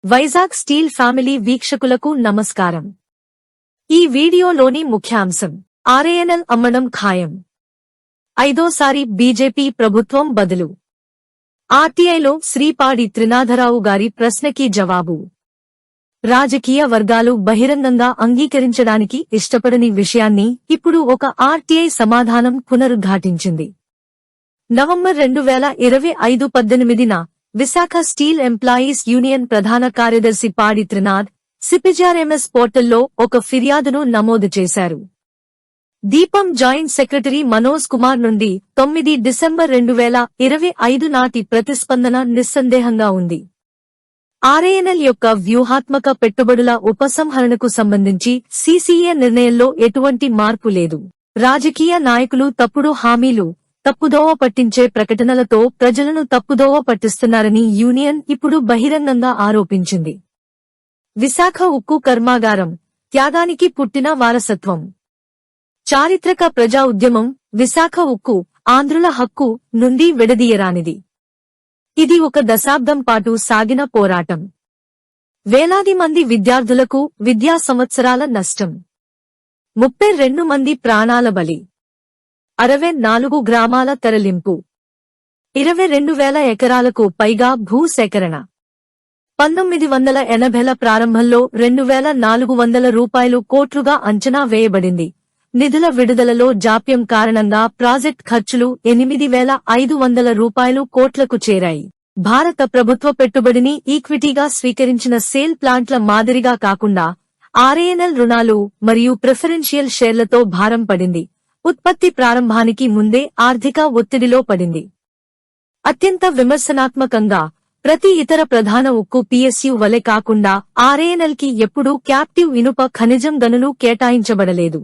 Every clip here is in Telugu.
వైజాగ్ స్టీల్ ఫ్యామిలీ వీక్షకులకు నమస్కారం. ఈ వీడియోలోని ముఖ్యాంశం: ఆర్ఏఎన్ఎల్ అమ్మడం ఖాయం, ఐదోసారి బీజేపీ ప్రభుత్వం బదులు. ఆర్టీఐలో శ్రీపాడి త్రినాథరావు గారి ప్రశ్నకి జవాబు. రాజకీయ వర్గాలు బహిరంగంగా అంగీకరించడానికి ఇష్టపడని విషయాన్ని ఇప్పుడు ఒక ఆర్టీఐ సమాధానం పునరుద్ఘాటించింది. నవంబర్ 2025 18న విశాఖ స్టీల్ ఎంప్లాయీస్ యూనియన్ ప్రధాన కార్యదర్శి పాడి త్రినాథ్ సిపిజిఆర్ఎంఎస్ పోర్టల్లో ఒక ఫిర్యాదును నమోదు చేశారు. దీపం జాయింట్ సెక్రటరీ మనోజ్ కుమార్ నుండి 9 డిసెంబర్ 2025 నాటి ప్రతిస్పందన నిస్సందేహంగా ఉంది. ఆర్ఏఎన్ఎల్ యొక్క వ్యూహాత్మక పెట్టుబడుల ఉపసంహరణకు సంబంధించి సీసీఏ నిర్ణయంలో ఎటువంటి మార్పు లేదు. రాజకీయ నాయకులు తప్పుడు హామీలు, తప్పుదోవ పట్టించే ప్రకటనలతో ప్రజలను తప్పుదోవ పట్టిస్తున్నారని యూనియన్ ఇప్పుడు బహిరంగంగా ఆరోపించింది. విశాఖ ఉక్కు కర్మాగారం త్యాగానికి పుట్టిన వారసత్వం. చారిత్రక ప్రజా ఉద్యమం విశాఖ ఉక్కు ఆంధ్రుల హక్కు నుండి విడదీయరానిది. ఇది ఒక దశాబ్దం పాటు సాగిన పోరాటం. వేలాది మంది విద్యార్థులకు విద్యా సంవత్సరాల నష్టం, 32 మంది ప్రాణాల బలి, 64 గ్రామాల తరలింపు, 22,000 ఎకరాలకు పైగా భూసేకరణ. 1980ల ప్రారంభంలో 2,400 కోట్లుగా అంచనా వేయబడింది. నిధుల విడుదలలో జాప్యం కారణంగా ప్రాజెక్ట్ ఖర్చులు 8,500 కోట్లకు చేరాయి. భారత ప్రభుత్వ పెట్టుబడిని ఈక్విటీగా స్వీకరించిన సేల్ ప్లాంట్ల మాదిరిగా కాకుండా ఆర్ఏఎన్ఎల్ రుణాలు మరియు ప్రిఫరెన్షియల్ షేర్లతో భారం పడింది. ఉత్పత్తి ప్రారంభానికి ముందే ఆర్థిక ఒత్తిడిలో పడింది. అత్యంత విమర్శనాత్మకంగా, ప్రతి ఇతర ప్రధాన ఉక్కు పిఎస్యు వలె కాకుండా ఆర్ఏఎన్ఎల్ కి ఎప్పుడూ క్యాప్టివ్ ఇనుప ఖనిజం గనులు కేటాయించబడలేదు.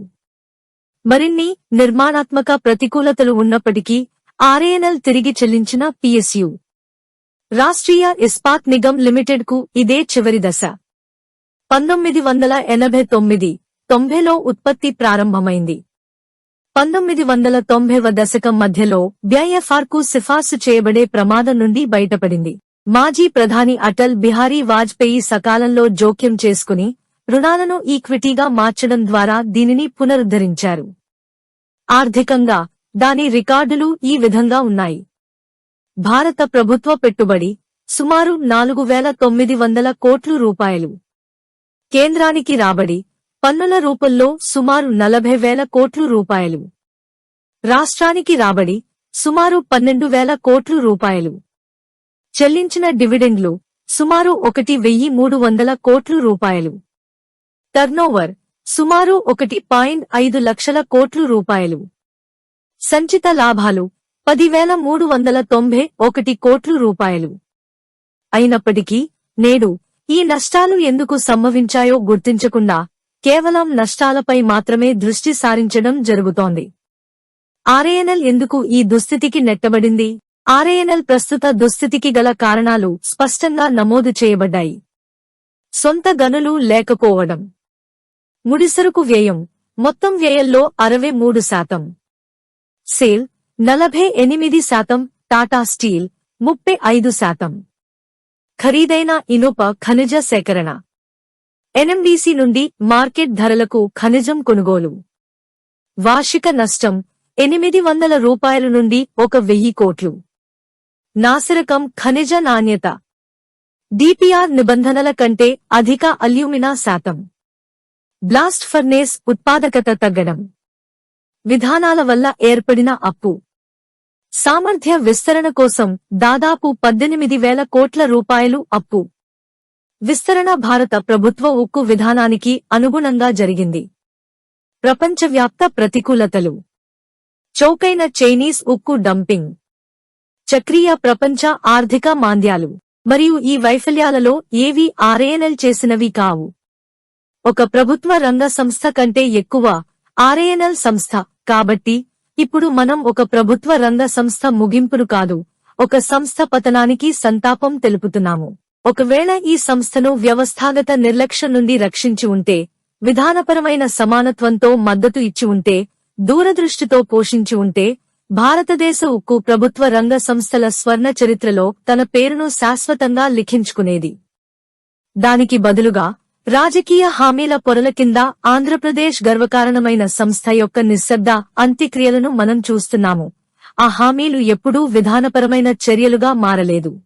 మరిన్ని నిర్మాణాత్మక ప్రతికూలతలు ఉన్నప్పటికీ ఆర్ఏఎన్ఎల్ తిరిగి చెల్లించిన పిఎస్యు. రాష్ట్రీయ ఇస్పాత్ నిగమ్ లిమిటెడ్ కు ఇదే చివరి దశ. 1989-90లో ఉత్పత్తి ప్రారంభమైంది. 1990వ దశకం మధ్యలో బిఐఎఫ్ఆర్ కు సిఫార్సు చేయబడే ప్రమాదం నుండి బయటపడింది. మాజీ ప్రధాని అటల్ బిహారీ వాజ్పేయి సకాలంలో జోక్యం చేసుకుని రుణాలను ఈక్విటీగా మార్చడం ద్వారా దీనిని పునరుద్ధరించారు. ఆర్థికంగా దాని రికార్డులు ఈ విధంగా ఉన్నాయి. భారత ప్రభుత్వ పెట్టుబడి సుమారు 4,900 కోట్ల రూపాయలు. కేంద్రానికి రాబడి పన్నుల రూపంలో సుమారు 40,000 కోట్ల రూపాయలు. రాష్ట్రానికి రాబడి సుమారు 12,000 కోట్ల రూపాయలు. చెల్లించిన డివిడెండ్లు సుమారు 1,300 కోట్ల రూపాయలు. టర్నోవర్ సుమారు 1.5 లక్షల కోట్ల రూపాయలు. సంచిత లాభాలు 10,391 కోట్ల రూపాయలు. అయినప్పటికీ నేడు ఈ నష్టాలు ఎందుకు సంభవించాయో గుర్తించకుండా కేవలం నష్టాలపై మాత్రమే దృష్టి సారించడం జరుగుతోంది. ఆర్ఏఎన్ఎల్ ఎందుకు ఈ దుస్థితికి నెట్టబడింది? ఆర్ఏఎన్ఎల్ ప్రస్తుత దుస్థితికి గల కారణాలు స్పష్టంగా నమోదు చేయబడ్డాయి. సొంత గనులు లేకపోవడం. ముడిసరుకు వ్యయం మొత్తం వ్యయంలో 63%. సేల్ 48%. టాటా స్టీల్ 35%. ఖరీదైన ఇనుప ఖనిజ సేకరణ. ఎన్ఎండీసీ నుండి మార్కెట్ ధరలకు ఖనిజం కొనుగోలు. వార్షిక నష్టం 800 రూపాయల నుండి 1,000 కోట్లు. నాసిరకం ఖనిజ నాణ్యత. డిపిఆర్ నిబంధనల కంటే అధిక అల్యూమినా శాతం. బ్లాస్ట్ ఫర్నేస్ ఉత్పాదకత తగ్గడం. విధానాల వల్ల ఏర్పడిన అప్పు. సామర్థ్య విస్తరణ కోసం దాదాపు 18,000 కోట్ల రూపాయలు అప్పు. విస్తరణ భారత ప్రభుత్వ ఉక్కు విధానానికి అనుగుణంగా జరిగింది. ప్రపంచవ్యాప్త ప్రతికూలతలు. చౌకైన చైనీస్ ఉక్కు డంపింగ్. చక్రీయ ప్రపంచ ఆర్థిక మాంద్యాలు. మరియు ఈ వైఫల్యాలలో ఏవీ ఆర్ఏఎన్ఎల్ చేసినవి కావు. ఒక ప్రభుత్వ రంగ సంస్థ కంటే ఎక్కువ ఆర్ఏఎన్ఎల్ సంస్థ. కాబట్టి ఇప్పుడు మనం ఒక ప్రభుత్వ రంగ సంస్థ ముగింపును కాదు, ఒక సంస్థ పతనానికి సంతాపం తెలుపుతున్నాము. ఒకవేళ ఈ సంస్థను వ్యవస్థాగత నిర్లక్ష్యం నుండి రక్షించి ఉంటే, విధానపరమైన సమానత్వంతో మద్దతు ఇచ్చి ఉంటే, దూరదృష్టితో పోషించి ఉంటే, భారతదేశ ఉక్కు ప్రభుత్వ రంగ సంస్థల స్వర్ణ చరిత్రలో తన పేరును శాశ్వతంగా లిఖించుకునేది. దానికి బదులుగా రాజకీయ హామీల పొరల కింద ఆంధ్రప్రదేశ్ గర్వకారణమైన సంస్థ యొక్క నిశ్శబ్ద అంత్యక్రియలను మనం చూస్తున్నాము. ఆ హామీలు ఎప్పుడూ విధానపరమైన చర్యలుగా మారలేదు.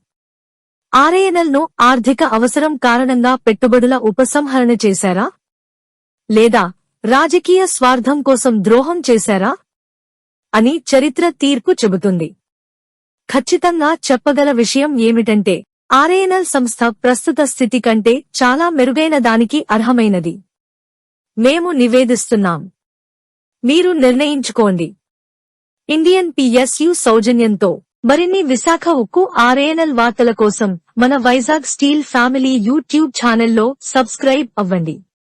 ఆర్ఐఎన్ఎల్ ను ఆర్థిక అవసరం కారణంగా పెట్టుబడుల ఉపసంహరణ చేశారా? లేదా రాజకీయ స్వార్థం కోసం ద్రోహం చేశారా అని చరిత్ర తీర్పు చెబుతుంది. ఖచ్చితంగా చెప్పగల విషయం ఏమిటంటే ఆర్ఐఎన్ఎల్ సంస్థ ప్రస్తుత స్థితి కంటే చాలా మెరుగైన దానికి అర్హమైనది. మేము నివేదిస్తున్నాం. మీరు నిర్ణయించుకోండి. ఇండియన్ PSU సౌజన్యంతో మరిన్ని విశాఖ ఉక్కు ఆర్ఐఎన్ఎల్ వార్తల కోసం మన వైజాగ్ స్టీల్ ఫ్యామిలీ యూట్యూబ్ ఛానల్లో సబ్స్క్రైబ్ అవ్వండి.